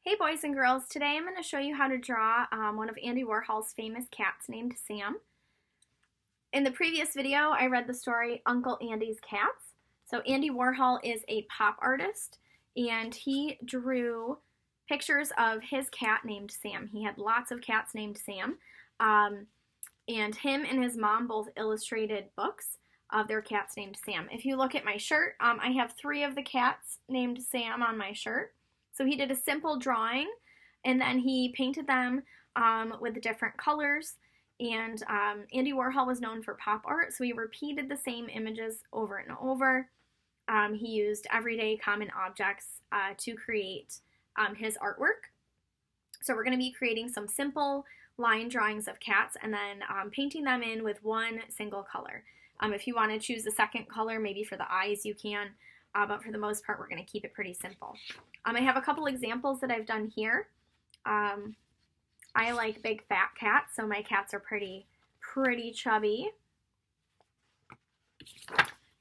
Hey boys and girls, today I'm going to show you how to draw one of Andy Warhol's famous cats named Sam. In the previous video, I read the story Uncle Andy's Cats. So Andy Warhol is a pop artist and he drew pictures of his cat named Sam. He had lots of cats named Sam. And him and his mom both illustrated books of their cats named Sam. If you look at my shirt, I have 3 of the cats named Sam on my shirt. So he did a simple drawing and then he painted them with different colors. And Andy Warhol was known for pop art, so he repeated the same images over and over. He used everyday common objects to create his artwork. So we're going to be creating some simple line drawings of cats and then painting them in with one single color. If you want to choose a second color, maybe for the eyes, you can. But for the most part, we're going to keep it pretty simple. I have a couple examples that I've done here. I like big fat cats, so my cats are pretty chubby.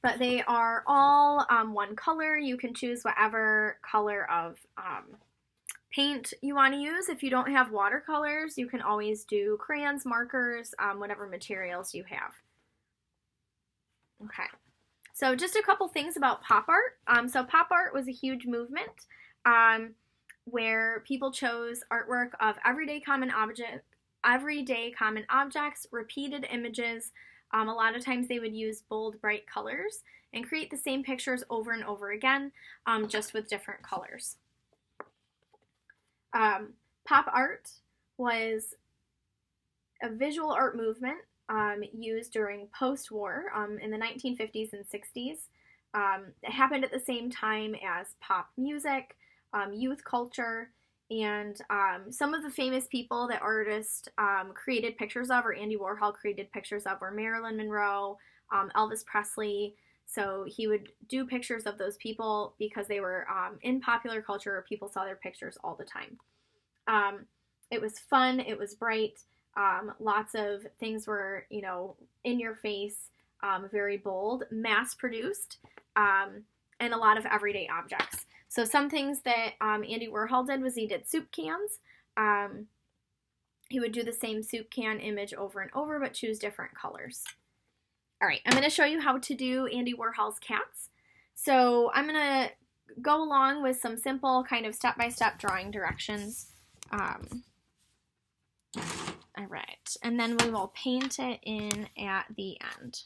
But they are all one color. You can choose whatever color of paint you want to use. If you don't have watercolors, you can always do crayons, markers, whatever materials you have. Okay. So just a couple things about pop art. So pop art was a huge movement where people chose artwork of everyday common objects, repeated images. A lot of times they would use bold, bright colors and create the same pictures over and over again, just with different colors. Pop art was a visual art movement used during post-war in the 1950s and 60s. It happened at the same time as pop music, youth culture, and some of the famous people that artists created pictures of, or Andy Warhol created pictures of, were Marilyn Monroe, Elvis Presley. So he would do pictures of those people because they were in popular culture, or people saw their pictures all the time. It was fun, it was bright. Lots of things were, in your face, very bold, mass produced, and a lot of everyday objects. So some things that Andy Warhol did was he did soup cans. He would do the same soup can image over and over, but choose different colors. All right, I'm going to show you how to do Andy Warhol's cats. So I'm going to go along with some simple kind of step-by-step drawing directions. All right, and then we will paint it in at the end.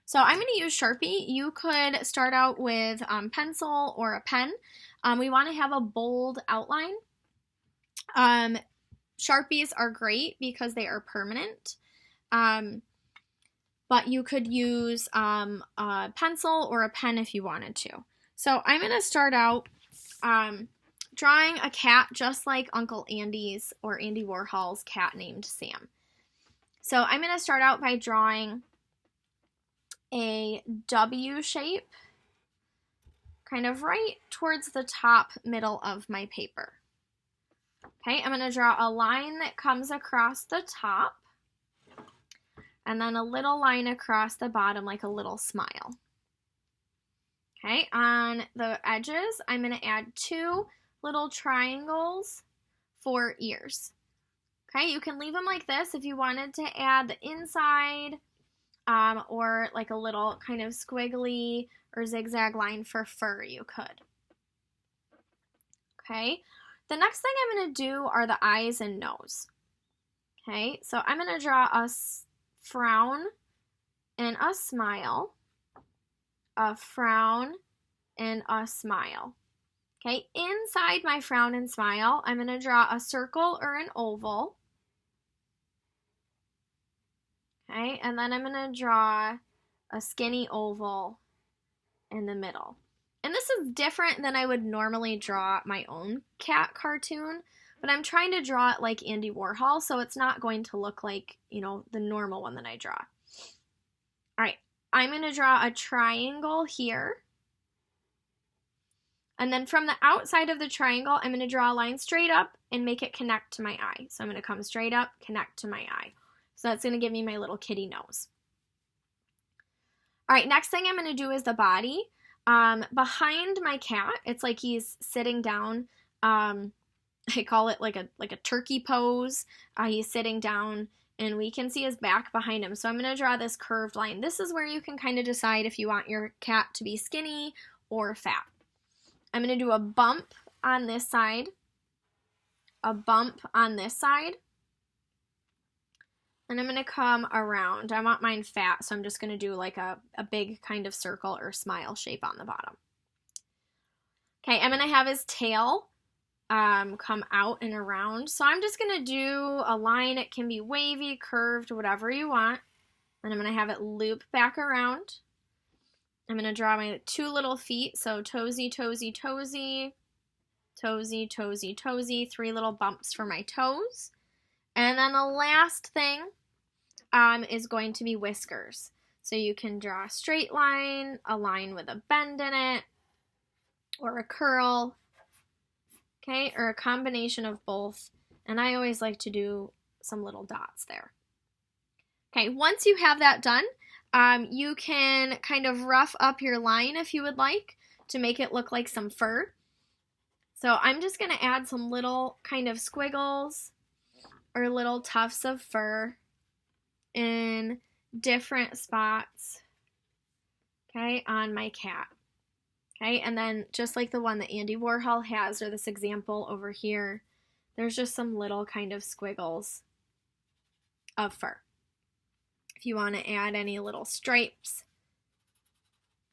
So I'm going to use Sharpie. You could start out with pencil or a pen. We want to have a bold outline. Sharpies are great because they are permanent, but you could use a pencil or a pen if you wanted to. So I'm going to start out drawing a cat just like Uncle Andy's or Andy Warhol's cat named Sam. So I'm going to start out by drawing a W shape kind of right towards the top middle of my paper. Okay, I'm going to draw a line that comes across the top and then a little line across the bottom like a little smile. Okay, on the edges, I'm going to add 2 little triangles for ears. Okay, you can leave them like this if you wanted to add the inside or like a little kind of squiggly or zigzag line for fur, you could. Okay, the next thing I'm going to do are the eyes and nose. Okay, so I'm going to draw a frown and a smile, a frown and a smile. Okay, inside my frown and smile, I'm going to draw a circle or an oval. Okay, and then I'm going to draw a skinny oval in the middle. And this is different than I would normally draw my own cat cartoon, but I'm trying to draw it like Andy Warhol, so it's not going to look like, the normal one that I draw. All right, I'm going to draw a triangle here. And then from the outside of the triangle, I'm going to draw a line straight up and make it connect to my eye. So I'm going to come straight up, connect to my eye. So that's going to give me my little kitty nose. All right, next thing I'm going to do is the body. Behind my cat, it's like he's sitting down I call it like a turkey pose. He's sitting down and we can see his back behind him. So I'm going to draw this curved line. This is where you can kind of decide if you want your cat to be skinny or fat. I'm going to do a bump on this side, a bump on this side, and I'm going to come around. I want mine fat, so I'm just going to do like a big kind of circle or smile shape on the bottom. Okay, I'm going to have his tail come out and around. So I'm just going to do a line. It can be wavy, curved, whatever you want. And I'm going to have it loop back around. I'm going to draw my 2 little feet. So toesy, toesy, toesy, toesy, toesy, toesy. 3 little bumps for my toes. And then the last thing is going to be whiskers. So you can draw a straight line, a line with a bend in it, or a curl. Okay, or a combination of both, and I always like to do some little dots there. Okay, once you have that done, you can kind of rough up your line if you would like to make it look like some fur. So I'm just going to add some little kind of squiggles or little tufts of fur in different spots, okay, on my cat. Okay, and then just like the one that Andy Warhol has, or this example over here, there's just some little kind of squiggles of fur. If you want to add any little stripes,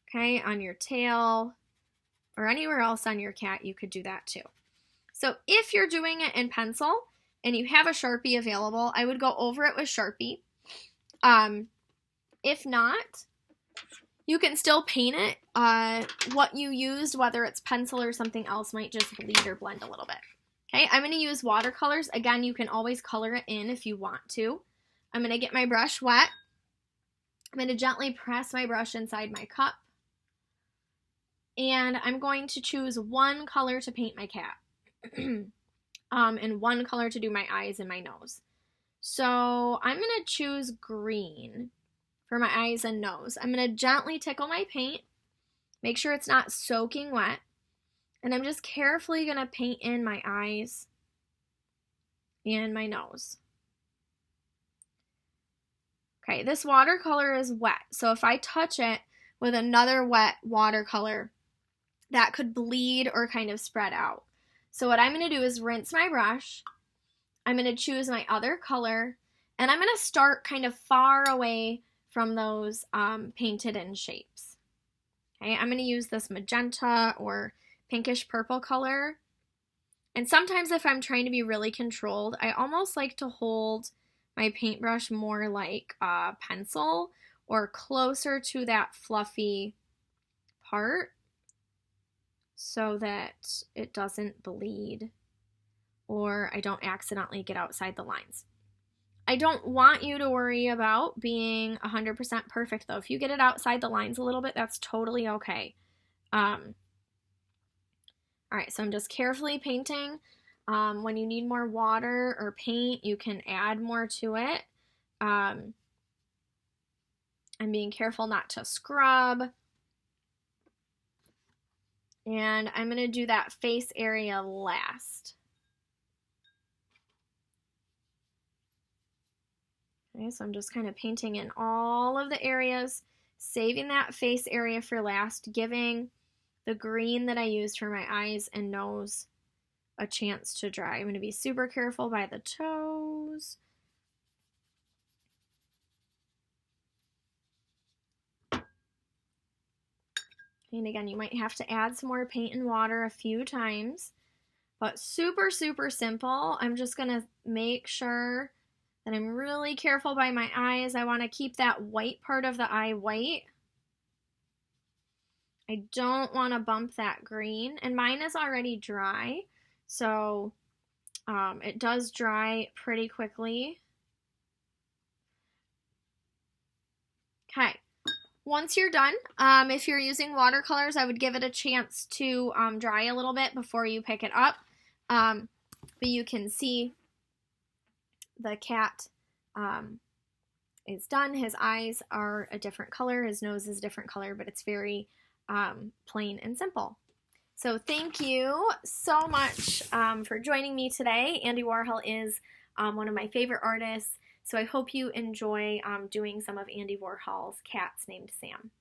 okay, on your tail or anywhere else on your cat, you could do that too. So if you're doing it in pencil and you have a Sharpie available, I would go over it with Sharpie. If not, you can still paint it. What you used, whether it's pencil or something else, might just bleed or blend a little bit. Okay, I'm going to use watercolors. Again, you can always color it in if you want to. I'm going to get my brush wet. I'm going to gently press my brush inside my cup. And I'm going to choose one color to paint my cat. And one color to do my eyes and my nose. So I'm going to choose green for my eyes and nose. I'm going to gently tickle my paint, make sure it's not soaking wet, and I'm just carefully going to paint in my eyes and my nose. Okay, this watercolor is wet, so if I touch it with another wet watercolor, that could bleed or kind of spread out. So what I'm going to do is rinse my brush, I'm going to choose my other color, and I'm going to start kind of far away from those painted in shapes. Okay, I'm going to use this magenta or pinkish purple color. And sometimes if I'm trying to be really controlled, I almost like to hold my paintbrush more like a pencil or closer to that fluffy part so that it doesn't bleed or I don't accidentally get outside the lines. I don't want you to worry about being 100% perfect though. If you get it outside the lines a little bit, that's totally okay. All right, so I'm just carefully painting. When you need more water or paint, you can add more to it. I'm being careful not to scrub. And I'm going to do that face area last. Okay, so I'm just kind of painting in all of the areas, saving that face area for last, giving the green that I used for my eyes and nose a chance to dry. I'm going to be super careful by the toes. And again, you might have to add some more paint and water a few times, but super, super simple. I'm just going to make sure that I'm really careful by my eyes. I want to keep that white part of the eye white. I don't want to bump that green, and mine is already dry, so it does dry pretty quickly. Okay, once you're done, if you're using watercolors, I would give it a chance to dry a little bit before you pick it up, but you can see the cat is done. His eyes are a different color, his nose is a different color, but it's very plain and simple. So thank you so much for joining me today. Andy Warhol is one of my favorite artists, so I hope you enjoy doing some of Andy Warhol's cats named Sam.